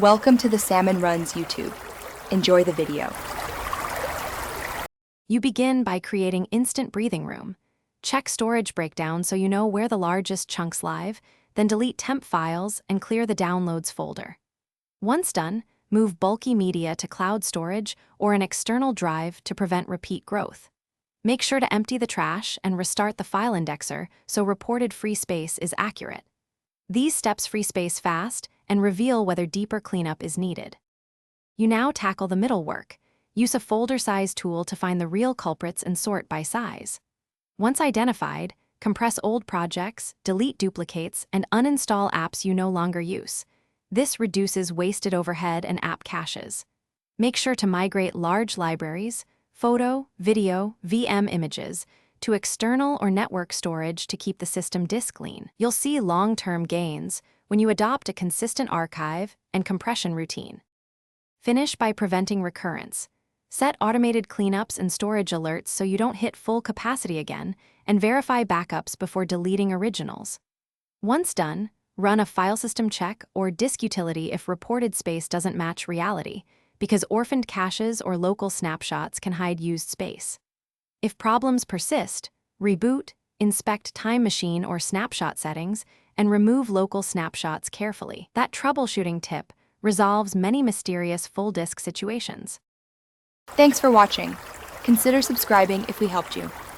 Welcome to the Salmon Runs YouTube. Enjoy the video. You begin by creating instant breathing room. Check storage breakdown so you know where the largest chunks live, then delete temp files and clear the downloads folder. Once done, move bulky media to cloud storage or an external drive to prevent repeat growth. Make sure to empty the trash and restart the file indexer so reported free space is accurate. These steps free space fast and reveal whether deeper cleanup is needed. You now tackle the middle work. Use a folder size tool to find the real culprits and sort by size. Once identified, compress old projects, delete duplicates, and uninstall apps you no longer use. This reduces wasted overhead and app caches. Make sure to migrate large libraries, photo, video, VM images, to external or network storage to keep the system disk lean. You'll see long-term gains when you adopt a consistent archive and compression routine. Finish by preventing recurrence. Set automated cleanups and storage alerts so you don't hit full capacity again, and verify backups before deleting originals. Once done, run a file system check or disk utility if reported space doesn't match reality, because orphaned caches or local snapshots can hide used space. If problems persist, reboot, inspect time machine or snapshot settings, and remove local snapshots carefully. That troubleshooting tip resolves many mysterious full disk situations. Thanks for watching. Consider subscribing if we helped you.